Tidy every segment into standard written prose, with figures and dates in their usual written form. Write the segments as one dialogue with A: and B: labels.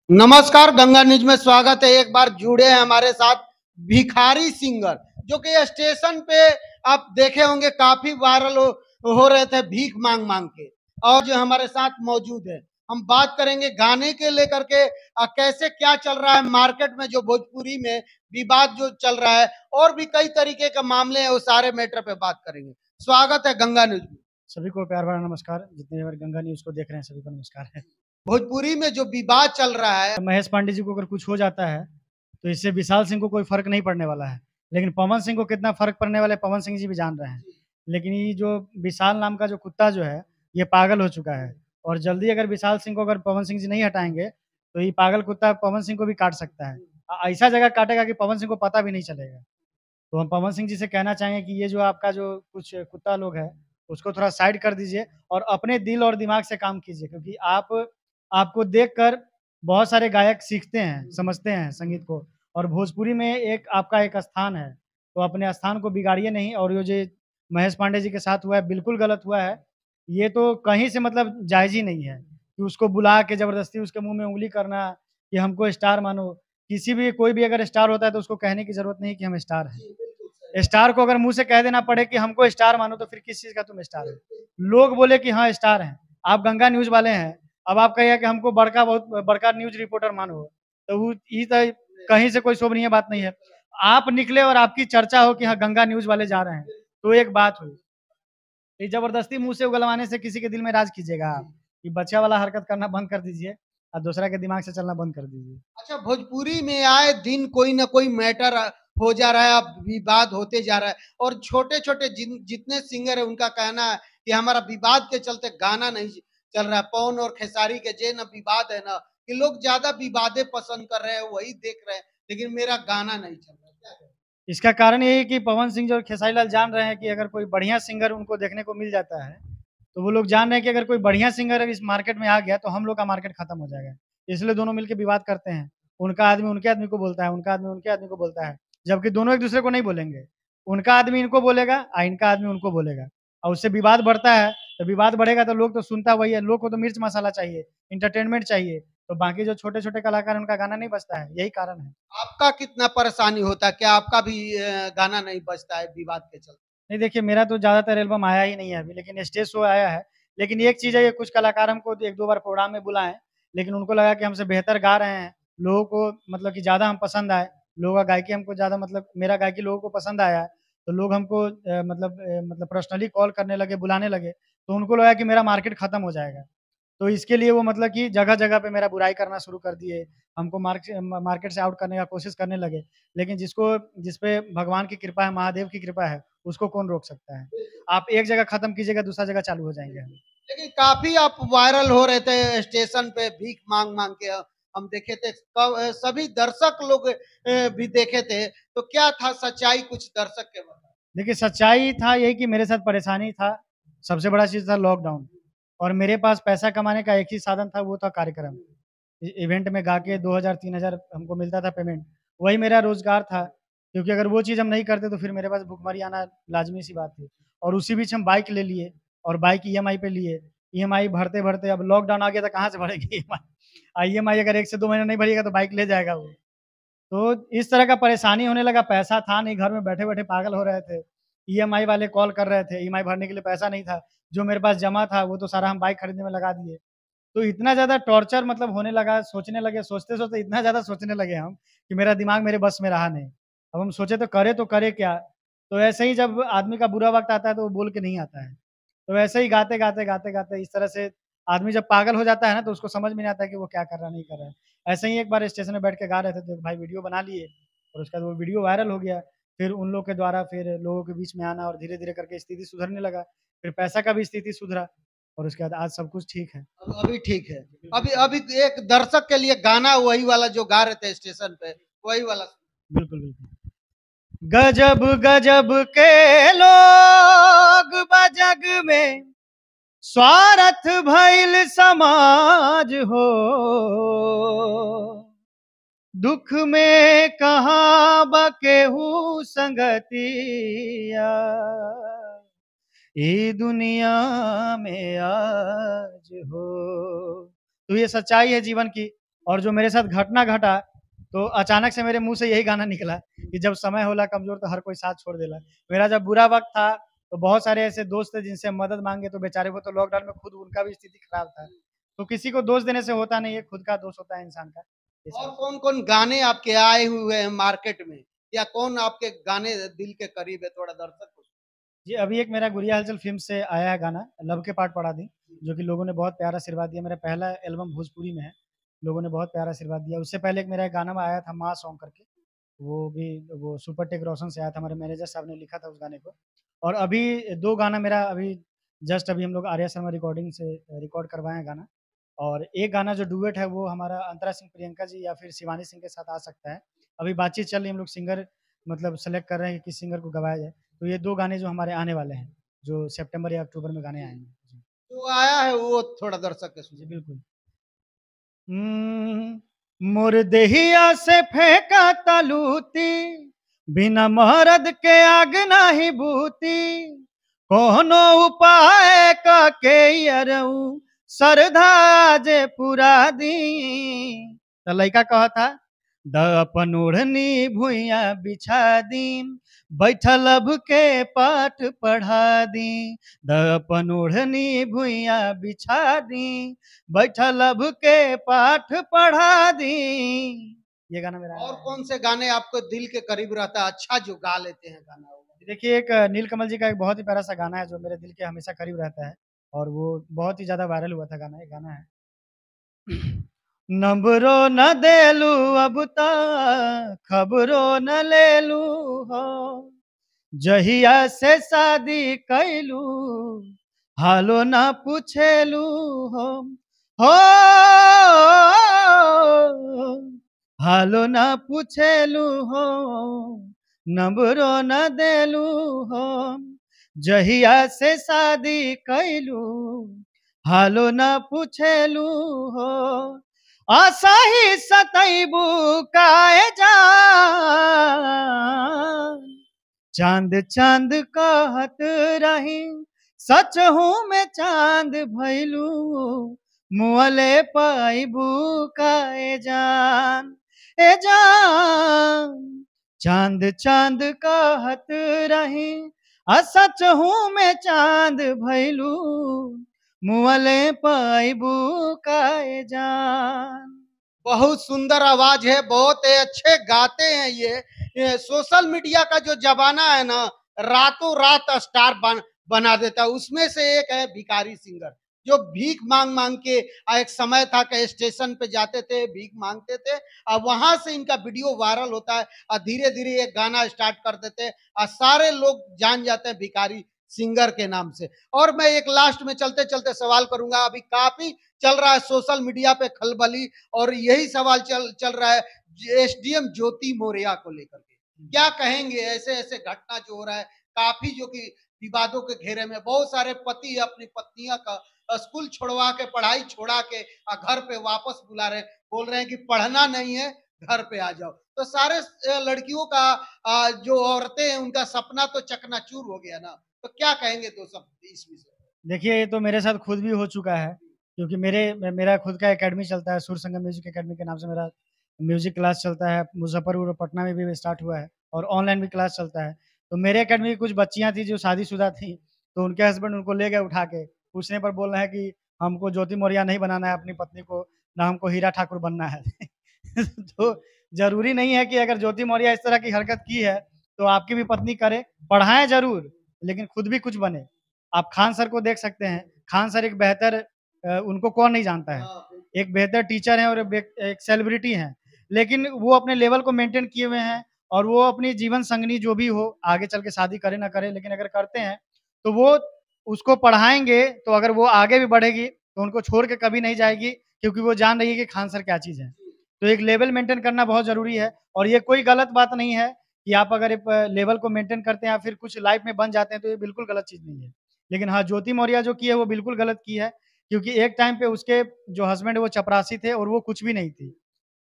A: नमस्कार, गंगा न्यूज में स्वागत है। एक बार जुड़े हैं हमारे साथ भिखारी सिंगर, जो कि स्टेशन पे आप देखे होंगे काफी वायरल हो रहे थे भीख मांग मांग के। और जो हमारे साथ मौजूद है, हम बात करेंगे गाने के लेकर के कैसे क्या चल रहा है मार्केट में, जो भोजपुरी में विवाद जो चल रहा है और भी कई तरीके के मामले हैं, वो सारे मैटर पे बात करेंगे। स्वागत है गंगा न्यूज में।
B: सभी को प्यार भरा नमस्कार। जितने बार गंगा न्यूज को देख रहे हैं सभी को नमस्कार है।
A: भोजपुरी में जो विवाद चल रहा है,
B: महेश पांडे जी को अगर कुछ हो जाता है तो इससे विशाल सिंह को कोई फर्क नहीं पड़ने वाला है, लेकिन पवन सिंह को कितना फर्क पड़ने वाला है पवन सिंह जी भी जान रहे हैं। लेकिन ये जो विशाल नाम का जो कुत्ता जो है ये पागल हो चुका है, और जल्दी अगर विशाल सिंह को अगर पवन सिंह जी नहीं हटाएंगे तो ये पागल कुत्ता पवन सिंह को भी काट सकता है। ऐसा जगह काटेगा कि पवन सिंह को पता भी नहीं चलेगा। तो हम पवन सिंह जी से कहना चाहेंगे कि ये जो आपका जो कुछ कुत्ता लोग है उसको थोड़ा साइड कर दीजिए और अपने दिल और दिमाग से काम कीजिए, क्योंकि आपको देखकर बहुत सारे गायक सीखते हैं, समझते हैं संगीत को, और भोजपुरी में एक आपका एक स्थान है, तो अपने स्थान को बिगाड़िए नहीं। और ये जो महेश पांडे जी के साथ हुआ है बिल्कुल गलत हुआ है। ये तो कहीं से मतलब जायज़ ही नहीं है कि उसको बुला के ज़बरदस्ती उसके मुँह में उँगली करना कि हमको स्टार मानो। किसी भी कोई भी अगर स्टार होता है तो उसको कहने की ज़रूरत नहीं कि हम स्टार हैं। स्टार को अगर मुँह से कह देना पड़े कि हमको स्टार मानो तो फिर किस चीज़ का तुम स्टार हो? लोग बोले कि हाँ, स्टार हैं। आप गंगा न्यूज़ वाले हैं, अब आप कहिए कि हमको बड़का बहुत बड़का न्यूज़ रिपोर्टर मानो, तो वो ये तो कहीं से कोई शोभनीय बात नहीं है। आप निकले और आपकी चर्चा हो कि हाँ, गंगा न्यूज़ वाले जा रहे हैं, तो एक बात हुई। ये ज़बरदस्ती मुँह से उगलवाने से किसी के दिल में राज कीजिएगा आप, कि बच्चा वाला हरकत करना बंद कर दीजिए और दूसरा के दिमाग से चलना बंद कर दीजिए।
A: अच्छा, भोजपुरी में आए दिन कोई ना कोई मैटर हो जा रहा है, अब विवाद होते जा रहा है और छोटे-छोटे जितने सिंगर हैं उनका कहना है कि हमारा विवाद के चलते गाना नहीं चल रहा है। पवन और खेसारी के जे ना विवाद है ना, कि लोग ज़्यादा विवादें पसंद कर रहे हैं, वही देख रहे हैं, लेकिन मेरा गाना नहीं चल रहा है। क्या कहें?
B: इसका कारण ये है कि पवन सिंह जी और खेसारी लाल जान रहे हैं कि अगर कोई बढ़िया सिंगर उनको देखने को मिल जाता है, तो वो लोग जान रहे हैं कि अगर कोई बढ़िया सिंगर इस मार्केट में आ गया तो हम लोग का मार्केट खत्म हो जाएगा। इसलिए दोनों मिलके विवाद करते हैं। उनका आदमी उनके आदमी को बोलता है, उनका आदमी उनके आदमी को बोलता है, जबकि दोनों एक-दूसरे को नहीं बोलेंगे। उनका आदमी इनको बोलेगा इनका आदमी उनको बोलेगा, और उससे विवाद बढ़ता है, तो विवाद बढ़ेगा तो लोग तो सुनता वही है, लोग को तो मिर्च मसाला चाहिए, एंटरटेनमेंट चाहिए, तो बाकी जो छोटे-छोटे कलाकार हैं उनका गाना नहीं बजता है, यही कारण है।
A: आपका कितना परेशानी होता है? क्या आपका भी गाना नहीं बजता है विवाद के चलते?
B: नहीं, देखिए मेरा तो ज़्यादातर एल्बम आया ही नहीं है अभी, लेकिन स्टेज शो आया है। लेकिन एक चीज़ है, ये कुछ कलाकार हमको 1-2 बार प्रोग्राम में बुलाएँ, लेकिन उनको लगा कि हमसे बेहतर गा रहे हैं, लोगों को मतलब कि ज़्यादा हम पसंद आए, लोगों का गायकी हमको ज़्यादा मतलब मेरा गायकी लोगों को पसंद आया है, तो लोग हमको मतलब पर्सनली कॉल करने लगे, बुलाने लगे, तो उनको लगा कि मेरा मार्केट खत्म हो जाएगा। तो इसके लिए वो मतलब कि जगह-जगह पे मेरा बुराई करना शुरू कर दिए, हमको मार्केट से आउट करने का कोशिश करने लगे। लेकिन जिस पे भगवान की कृपा है, महादेव की कृपा है, उसको कौन रोक सकता है? आप एक जगह खत्म कीजिएगा, दूसरा जगह चालू हो जाएँगे हम।
A: लेकिन काफ़ी आप वायरल हो रहे थे स्टेशन पे भीख माँग-माँग के। हम देखे थे सभी दर्शक लोग भी देखे थे, तो क्या था सच्चाई, कुछ दर्शक के बताएँ?
B: देखिए, सच्चाई था यही कि मेरे साथ परेशानी था, सबसे बड़ा चीज़ था लॉकडाउन, और मेरे पास पैसा कमाने का एक ही साधन था, वो था कार्यक्रम। इवेंट में गा के 2000-3000 हमको मिलता था पेमेंट, वही मेरा रोज़गार था, क्योंकि अगर वो चीज़ हम नहीं करते तो फिर मेरे पास भुखमरी आना लाज़मी-सी बात थी। और उसी बीच हम बाइक ले लिए और बाइक ईएमआई पे लिए, ईएमआई भरते-भरते अब लॉकडाउन आ गया तो कहाँ से भरेंगे ईएमआई? ईएमआई अगर 1 से 2 महीना नहीं भरिएगा तो बाइक ले जाएगा वो। तो इस तरह का परेशानी होने लगा, पैसा था नहीं, घर में बैठे-बैठे पागल हो रहे थे। ईएमआई वाले कॉल कर रहे थे, ईएमआई भरने के लिए पैसा नहीं था, जो मेरे पास जमा था वो तो सारा हम बाइक खरीदने में लगा दिए। तो इतना ज़्यादा टॉर्चर मतलब होने लगा, सोचने लगे, सोचते-सोचते इतना ज़्यादा सोचने लगे हम कि मेरा दिमाग मेरे बस में रहा नहीं। अब हम सोचे तो करें क्या? तो ऐसे ही जब आदमी का बुरा वक़्त आता है तो वो बोल के नहीं आता है। तो ऐसे ही गाते-गाते, गाते-गाते इस तरह से आदमी जब पागल हो जाता है ना तो उसको समझ में नहीं आता है कि वो क्या कर रहा है, नहीं कर रहा है। ऐसे ही एक बार स्टेशन में बैठ के गा रहे थे तो एक भाई वीडियो बना लिए और उसके बाद वो वीडियो वायरल हो गया। फिर उन लोग के द्वारा फिर लोगों के बीच में आना और धीरे-धीरे करके स्थिति सुधरने लगा। फिर पैसा का भी स्थिति सुधरा और उसके बाद आज सब कुछ ठीक है।
A: अभी ठीक है। अभी अभी एक दर्शक के लिए गाना वही वाला जो गा रहे थे स्टेशन पे, वही वाला।
B: बिल्कुल, बिल्कुल। गजब गजब के लोग बा जग में, स्वार्थ भइल समाज हो, दुख में कहाँ बा केहू संगतिया, ये दुनिया में आज हो। तो ये सच्चाई है जीवन की, और जो मेरे साथ घटना घटा, तो अचानक से मेरे मुंह से यही गाना निकला कि जब समय होला कमजोर तो हर कोई साथ छोड़ देला। मेरा जब बुरा वक्त था तो बहुत सारे ऐसे दोस्त थे जिनसे मदद मांगे, तो बेचारे को तो लॉकडाउन में खुद उनका भी स्थिति खराब था। तो किसी को दोष देने से होता नहीं है, खुद का दोष होता है इंसान का।
A: और कौन कौन गाने आपके आए हुए हैं मार्केट में, या कौन आपके गाने दिल के करीब है, थोड़ा दर्शक को।
B: जी, अभी एक मेरा गुड़िया हलचल फ़िल्म से आया है गाना, लब के पाठ पढ़ा दी, जो कि लोगों ने बहुत प्यारा आशीर्वाद दिया। मेरा पहला एल्बम भोजपुरी में है, लोगों ने बहुत प्यारा आशीर्वाद दिया। उससे पहले एक मेरा एक गाना में आया था माँ सॉन्ग करके, वो सुपर टेक रोशन से आया था, हमारे मैनेजर साहब ने लिखा था उस गाने को। और अभी 2 गाना मेरा जस्ट अभी हम लोग आर्या शर्मा रिकॉर्डिंग से रिकॉर्ड करवाए हैं गाना। और एक गाना जो डुएट है वो हमारा अंतरा सिंह प्रियंका जी या फिर शिवानी सिंह के साथ आ सकता है। अभी बातचीत चल रही है, हम लोग सिंगर मतलब सेलेक्ट कर रहे हैं कि किस सिंगर को गवाया जाए। तो ये 2 गाने जो हमारे आने वाले हैं, जो सितंबर या अक्टूबर में गाने आएँगे। जी।
A: जो आया है वो थोड़ा दर्शक के
B: जी,
A: सुनिए।
B: बिल्कुल। मोर देहिया से फेंका तलूती, बिना मरद के आग नाही बूती, कोनो उपाय के अरऊ सरधा जे पुरा दी। तो लड़का कहा था द अपन ओढ़नी भुइया बिछा दी, बैठल अब के पाठ पढ़ा दी, द अपन ओढ़नी भुइया बिछा दी, बैठल अब के पाठ पढ़ा दी। ये गाना मेरा
A: और कौन से गाने आपको दिल के करीब रहता है, अच्छा जो गा लेते हैं गाना वो?
B: देखिए, एक नीलकमल जी का एक बहुत ही प्यारा सा गाना है जो मेरे दिल के हमेशा करीब रहता है, और वो बहुत ही ज़्यादा वायरल हुआ था गाना। ये गाना है नंबरो न देलू अब तक खबरो न लेलू हो, जहिया से शादी कैलू हालो ना पूछेलू हो, हो हालो ना पूछेलू हो, नंबरो न देलू हो, जहिया से शादी कैलू हालो ना पूछेलू हो, आशा ही सतैबू काए जा, चांद चांद कहत रही सच हूँ मैं चांद भैलू, मुअले पाइबू का ए जान, चांद चांद कहत रही सच हूँ मैं चांद भैलू, मुअले पाइबू का जान।
A: बहुत सुंदर आवाज है, बहुत अच्छे गाते हैं ये सोशल मीडिया का जो जमाना है ना, रातों रात स्टार बना देता है। उसमें से एक है भिखारी सिंगर, जो भीख मांग मांग के एक समय था कि स्टेशन पे जाते थे, भीख मांगते थे, और वहां से इनका वीडियो वायरल होता है और धीरे धीरे एक गाना स्टार्ट कर देते हैं और सारे लोग जान जाते हैं भिखारी सिंगर के नाम से। और मैं एक लास्ट में चलते चलते सवाल करूंगा, अभी काफी चल रहा है सोशल मीडिया पे खलबली, और यही सवाल चल रहा है एसडीएम ज्योति मौर्य को लेकर के। क्या कहेंगे ऐसे ऐसे घटना जो हो रहा है, काफी जो कि विवादों के घेरे में, बहुत सारे पति अपनी पत्नियां का स्कूल छोड़वा के, पढ़ाई छोड़ा के घर पे वापस बुला रहे, बोल रहे हैं कि पढ़ना नहीं है, घर पे आ जाओ। तो सारे लड़कियों का जो औरतें हैं उनका सपना तो चकनाचूर हो गया ना। तो क्या कहेंगे तो सब इस विषय?
B: देखिए, ये तो मेरे साथ खुद भी हो चुका है, क्योंकि मेरा खुद का एकेडमी चलता है, सुर संगम म्यूजिक एकेडमी के नाम से मेरा म्यूजिक क्लास चलता है। मुजफ्फरपुर और पटना में भी स्टार्ट हुआ है, और ऑनलाइन भी क्लास चलता है। तो मेरे एकेडमी की कुछ बच्चियां थी जो शादीशुदा थी, तो उनके हस्बैंड उनको ले गए उठा के, पूछने पर बोल रहे हैं कि हमको ज्योति मौर्य नहीं बनाना है अपनी पत्नी को, ना हमको हीरा ठाकुर बनना है। तो जरूरी नहीं है कि अगर ज्योति मौर्य इस तरह की हरकत की है तो आपकी भी पत्नी करे। पढ़ाएं जरूर, लेकिन खुद भी कुछ बने। आप खान सर को देख सकते हैं, खान सर एक बेहतर उनको कौन नहीं जानता है, एक बेहतर टीचर हैं और एक सेलिब्रिटी हैं, लेकिन वो अपने लेवल को मेंटेन किए हुए हैं, और वो अपनी जीवन संगनी जो भी हो, आगे चल के शादी करे ना करे, लेकिन अगर करते हैं तो वो उसको पढ़ाएंगे, तो अगर वो आगे भी बढ़ेगी तो उनको छोड़ के कभी नहीं जाएगी, क्योंकि वो जान रही है कि खान सर क्या चीज़ है। तो एक लेवल मेंटेन करना बहुत ज़रूरी है, और ये कोई गलत बात नहीं है कि आप अगर एक लेवल को मेंटेन करते हैं या फिर कुछ लाइफ में बन जाते हैं, तो ये बिल्कुल गलत चीज़ नहीं है। लेकिन हाँ, ज्योति मौर्य जो की है वो बिल्कुल गलत की है, क्योंकि एक टाइम पे उसके जो हस्बैंड है वो चपरासी थे और वो कुछ भी नहीं थी।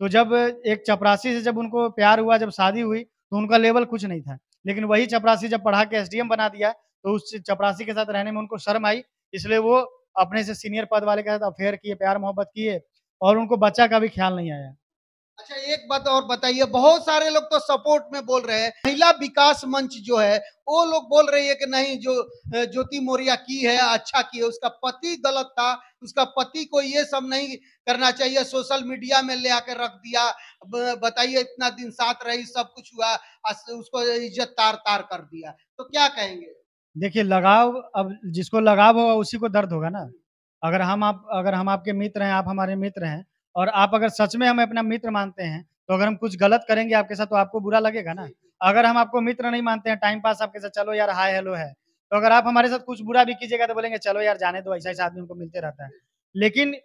B: तो जब एक चपरासी से जब उनको प्यार हुआ, जब शादी हुई, तो उनका लेवल कुछ नहीं था। लेकिन वही चपरासी जब पढ़ा के एसडीएम बना दिया, तो उस चपरासी के साथ रहने में उनको शर्म आई, इसलिए वो अपने से सीनियर पद वाले के साथ अफेयर किए, प्यार मोहब्बत किए, और उनको बच्चा का भी ख्याल नहीं आया।
A: अच्छा, एक बात और बताइए, बहुत सारे लोग तो सपोर्ट में बोल रहे हैं, महिला विकास मंच जो है वो लोग बोल रही है कि नहीं, जो ज्योति मौर्य की है अच्छा की है, उसका पति गलत था, उसका पति को ये सब नहीं करना चाहिए, सोशल मीडिया में ले आकर रख दिया। बताइए, इतना दिन साथ रही, सब कुछ हुआ, उसको इज्जत तार तार कर दिया, तो क्या कहेंगे?
B: देखिए लगाव, अब जिसको लगाव होगा उसी को दर्द होगा ना। अगर हम आपके मित्र हैं, आप हमारे मित्र हैं और आप अगर सच में हमें अपना मित्र मानते हैं, तो अगर हम कुछ गलत करेंगे आपके साथ तो आपको बुरा लगेगा ना। अगर हम आपको मित्र नहीं मानते हैं, टाइम पास आपके साथ चलो यार हाय हेलो है, तो अगर आप हमारे साथ कुछ बुरा भी कीजिएगा तो बोलेंगे चलो यार जाने दो, ऐसा-ऐसा आदमी हमको मिलते रहता है। लेकिन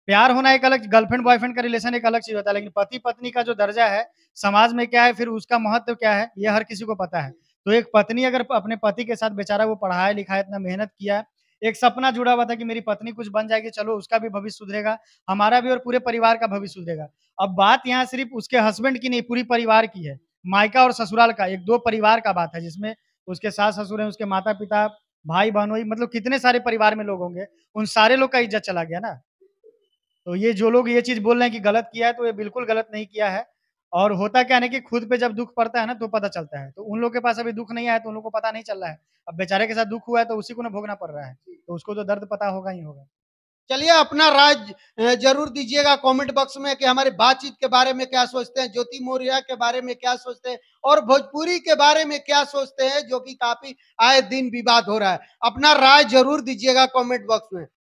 B: प्यार होना एक अलग, गर्लफ्रेंड बॉयफ्रेंड का रिलेशन एक अलग चीज़ होता है, लेकिन पति-पत्नी का जो दर्जा है, समाज में क्या है, फिर उसका महत्व क्या है, ये हर किसी को पता है। तो एक पत्नी अगर अपने पति के साथ, बेचारा वो पढ़ाया-लिखाया, इतना मेहनत किया, एक सपना जुड़ा हुआ था कि मेरी पत्नी कुछ बन जाएगी, चलो उसका भी भविष्य सुधरेगा, हमारा भी और पूरे परिवार का भविष्य सुधरेगा। अब बात यहाँ सिर्फ़ उसके हस्बैंड की नहीं, पूरी परिवार की है। मायका और ससुराल का, एक 2 परिवार का बात है, जिसमें उसके सास-ससुर हैं, उसके माता-पिता, भाई-बहनोई, मतलब कितने सारे परिवार में लोग होंगे, उन सारे लोग का इज़्ज़त चला गया ना। तो ये जो लोग ये चीज़ बोल रहे हैं कि गलत किया है, तो ये बिल्कुल गलत नहीं किया है। और होता क्या है ना कि खुद पे जब दुःख पड़ता है ना, तो पता चलता है। तो उन लोगों के पास अभी दुःख नहीं आया, तो उन लोगों को पता नहीं चल रहा है। अब बेचारे के साथ दुःख हुआ है, तो उसी को ना भोगना पड़ रहा है। तो उसको तो दर्द पता होगा ही होगा।
A: चलिए, अपना राय जरूर दीजिएगा कमेंट बॉक्स में कि हमारी बातचीत के बारे में क्या सोचते हैं, ज्योति मौर्य के बारे में क्या सोचते हैं, और भोजपुरी के बारे में क्या सोचते हैं, जो कि काफी आए दिन विवाद हो रहा है। अपना राय जरूर दीजिएगा कमेंट बॉक्स में।